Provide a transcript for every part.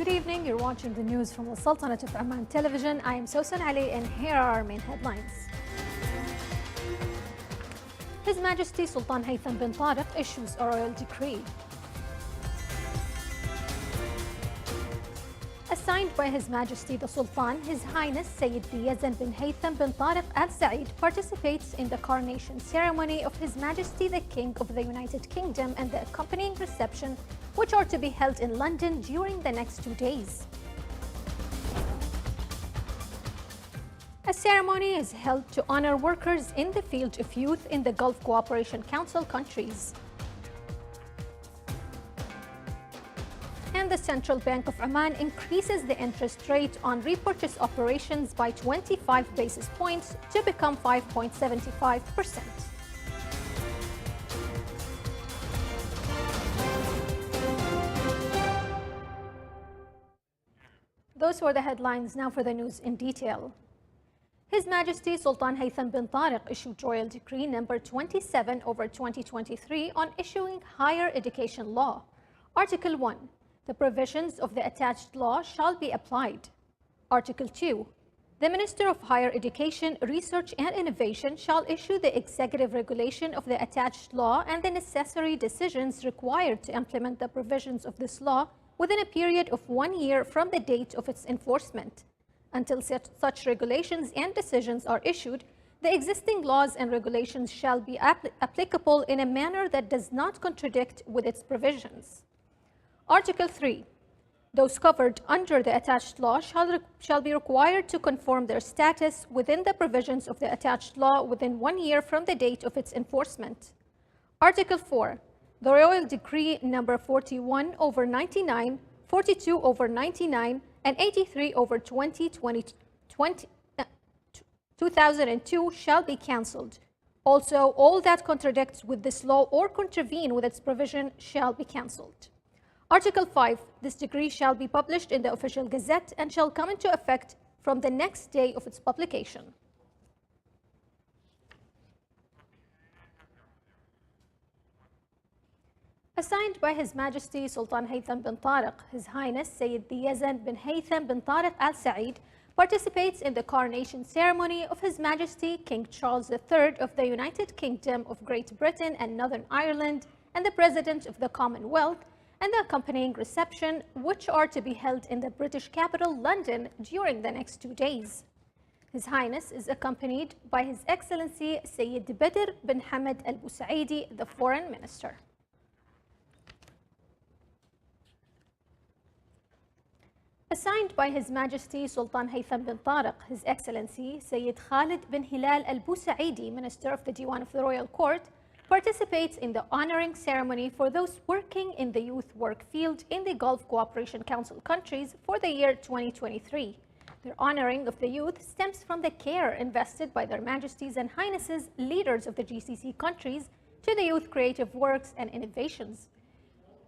Good evening, you're watching the news from the Sultanate of Oman television. I am Sosan Ali and here are our main headlines. His Majesty Sultan Haytham bin Tariq issues a royal decree. Assigned by His Majesty the Sultan, His Highness Sayyid Yazan bin Haytham bin Tariq Al Said participates in the coronation ceremony of His Majesty the King of the United Kingdom and the accompanying reception, which are to be held in London during the next 2 days. A ceremony is held to honor workers in the field of youth in the Gulf Cooperation Council countries. And the Central Bank of Oman increases the interest rate on repurchase operations by 25 basis points to become 5.75%. Those were the headlines. Now for the news in detail. His Majesty Sultan Haytham bin Tariq issued Royal Decree number 27/2023 on issuing higher education law. Article 1. The provisions of the attached law shall be applied. Article 2. The Minister of Higher Education, Research and Innovation shall issue the executive regulation of the attached law and the necessary decisions required to implement the provisions of this law within a period of 1 year from the date of its enforcement. Until such regulations and decisions are issued, the existing laws and regulations shall be applicable in a manner that does not contradict with its provisions. Article 3. Those covered under the attached law shall be required to conform their status within the provisions of the attached law within 1 year from the date of its enforcement. Article 4. The Royal Decree number 41/99, 42/99, and 83/2002 shall be cancelled. Also, all that contradicts with this law or contravene with its provision shall be cancelled. Article 5. This decree shall be published in the Official Gazette and shall come into effect from the next day of its publication. Assigned by His Majesty Sultan Haytham bin Tariq, His Highness Sayyid Yazan bin Haytham bin Tariq Al Said participates in the coronation ceremony of His Majesty King Charles III of the United Kingdom of Great Britain and Northern Ireland and the President of the Commonwealth, and the accompanying reception, which are to be held in the British capital, London, during the next 2 days. His Highness is accompanied by His Excellency Sayyid Badr bin Hamad Al Busaidi, the Foreign Minister. Assigned by His Majesty Sultan Haytham bin Tariq, His Excellency Sayyid Khalid bin Hilal Al Busaidi, Minister of the Diwan of the Royal Court, participates in the honoring ceremony for those working in the youth work field in the Gulf Cooperation Council countries for the year 2023. Their honoring of the youth stems from the care invested by Their Majesties and Highnesses, leaders of the GCC countries, to the youth creative works and innovations.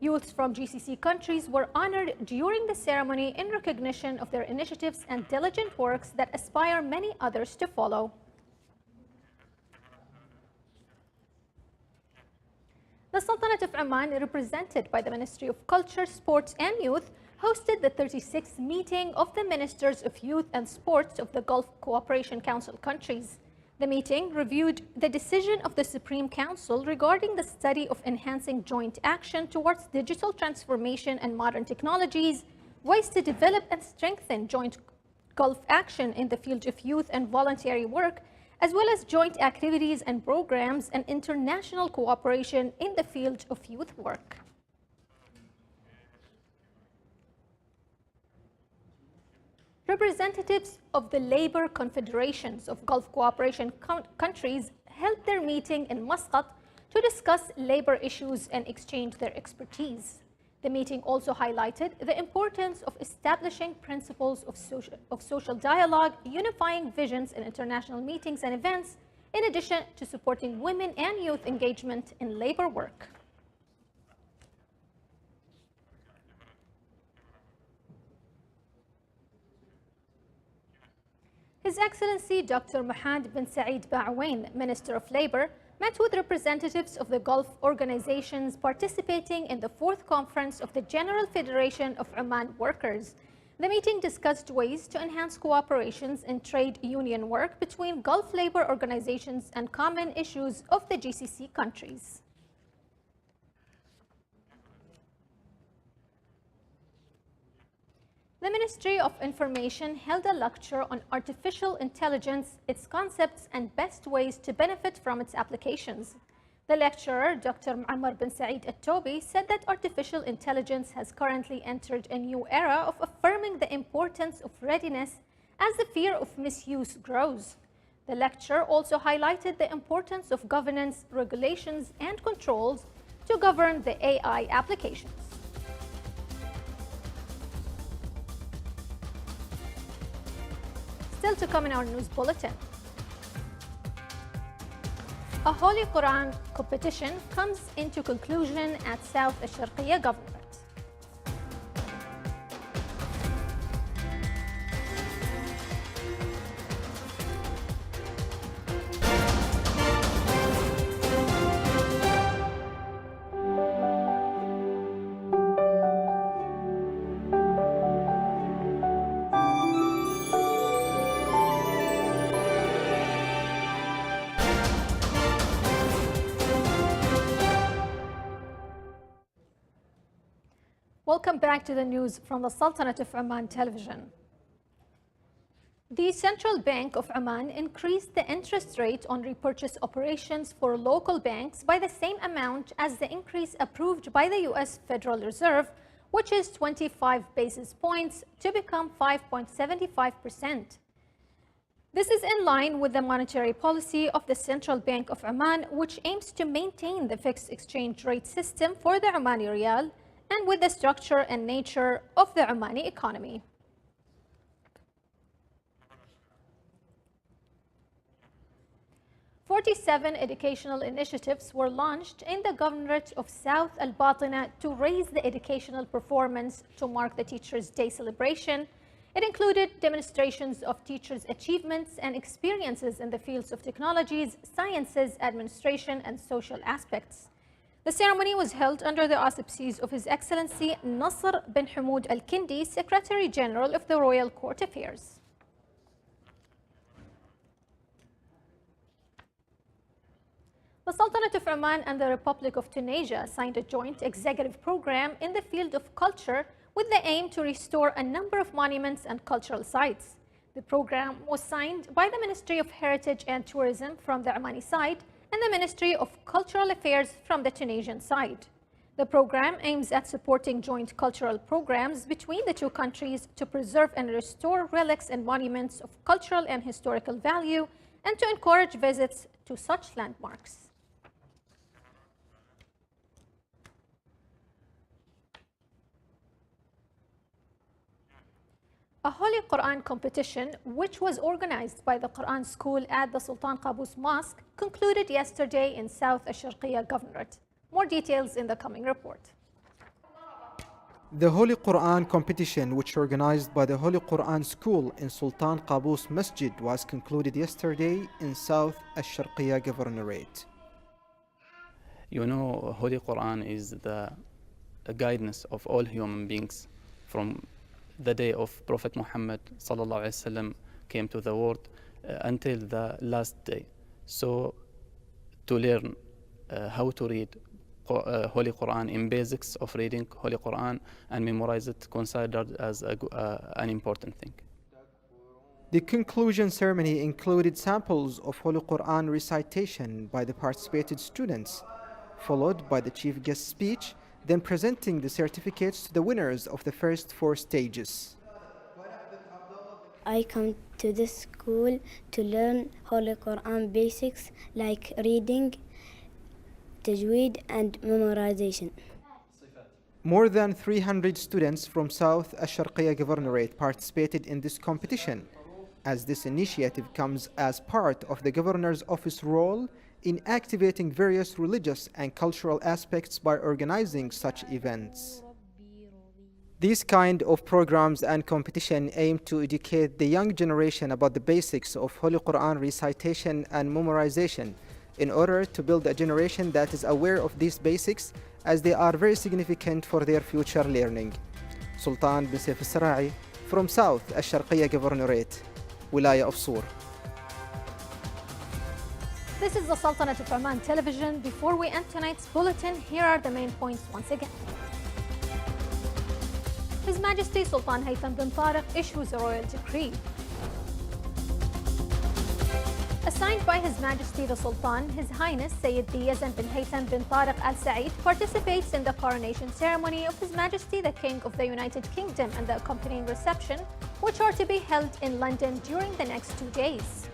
Youths from GCC countries were honored during the ceremony in recognition of their initiatives and diligent works that aspire many others to follow. The Sultanate of Oman, represented by the Ministry of Culture, Sports and Youth, hosted the 36th meeting of the Ministers of Youth and Sports of the Gulf Cooperation Council countries. The meeting reviewed the decision of the Supreme Council regarding the study of enhancing joint action towards digital transformation and modern technologies, ways to develop and strengthen joint Gulf action in the field of youth and voluntary work, as well as joint activities and programs and international cooperation in the field of youth work. Representatives of the labor confederations of Gulf Cooperation countries held their meeting in Muscat to discuss labor issues and exchange their expertise. The meeting also highlighted the importance of establishing principles of social dialogue, unifying visions in international meetings and events, in addition to supporting women and youth engagement in labor work. His Excellency Dr. Mohammed bin Saeed Ba'awain, Minister of Labor, met with representatives of the Gulf organizations participating in the 4th conference of the General Federation of Oman Workers. The meeting discussed ways to enhance cooperations in trade union work between Gulf labor organizations and common issues of the GCC countries. The Ministry of Information held a lecture on artificial intelligence, its concepts, and best ways to benefit from its applications. The lecturer, Dr. Muammar bin Saeed At-Tobi, said that artificial intelligence has currently entered a new era of affirming the importance of readiness as the fear of misuse grows. The lecture also highlighted the importance of governance, regulations, and controls to govern the AI applications. Still to come in our news bulletin. A Holy Quran competition comes into conclusion at South Al-Sharqiyya Government. Welcome back to the news from the Sultanate of Oman television. The Central Bank of Oman increased the interest rate on repurchase operations for local banks by the same amount as the increase approved by the U.S. Federal Reserve, which is 25 basis points, to become 5.75%. This is in line with the monetary policy of the Central Bank of Oman, which aims to maintain the fixed exchange rate system for the Omani Riyal and with the structure and nature of the Omani economy. "47 educational initiatives were launched in the Governorate of South Al-Batina to raise the educational performance to mark the Teachers' Day celebration. It included demonstrations of teachers' achievements and experiences in the fields of technologies, sciences, administration, and social aspects. The ceremony was held under the auspices of His Excellency Nasr bin Hamoud Al-Kindi, Secretary General of the Royal Court Affairs. The Sultanate of Oman and the Republic of Tunisia signed a joint executive program in the field of culture with the aim to restore a number of monuments and cultural sites. The program was signed by the Ministry of Heritage and Tourism from the Omani side and the Ministry of Cultural Affairs from the Tunisian side. The program aims at supporting joint cultural programs between the two countries to preserve and restore relics and monuments of cultural and historical value and to encourage visits to such landmarks. A Holy Quran competition, which was organized by the Quran School at the Sultan Qaboos Mosque, concluded yesterday in South Al-Sharqiyya Governorate. More details in the coming report. The Holy Quran competition, which organized by the Holy Quran School in Sultan Qaboos Masjid, was concluded yesterday in South Al-Sharqiyya Governorate. You know, Holy Quran is the guidance of all human beings from the day of Prophet Muhammad sallallahu alaihi wasallam came to the world until the last day. So to learn how to read Holy Quran in basics of reading Holy Quran and memorize it considered as an important thing. The conclusion ceremony included samples of Holy Quran recitation by the participated students, followed by the chief guest speech, then presenting the certificates to the winners of the first 4 stages. I come to this school to learn Holy Quran basics like reading, tajweed, and memorization. More than 300 students from South Al-Sharqiyya Governorate participated in this competition, as this initiative comes as part of the Governor's Office role in activating various religious and cultural aspects by organizing such events. These kind of programs and competition aim to educate the young generation about the basics of Holy Quran recitation and memorization, in order to build a generation that is aware of these basics as they are very significant for their future learning. Sultan bin Saif al-Sara'i from South الشرقية Governorate, Wilaya of Sur. This is the Sultanate of Oman television. Before we end tonight's bulletin, here are the main points once again. His Majesty Sultan Haytham bin Tariq issues a royal decree. Assigned by His Majesty the Sultan, His Highness Sayyid Yazan bin Haytham bin Tariq Al Said participates in the coronation ceremony of His Majesty the King of the United Kingdom and the accompanying reception, which are to be held in London during the next 2 days.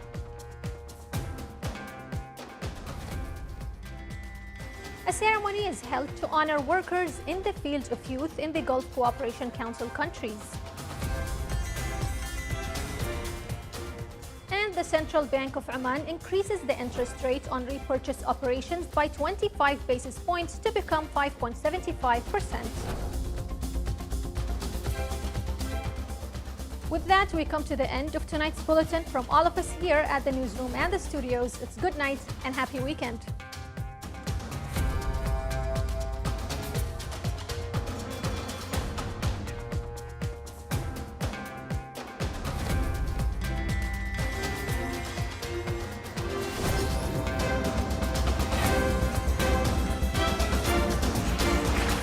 A ceremony is held to honor workers in the field of youth in the Gulf Cooperation Council countries. And the Central Bank of Oman increases the interest rate on repurchase operations by 25 basis points to become 5.75%. With that, we come to the end of tonight's bulletin. From all of us here at the newsroom and the studios, it's good night and happy weekend.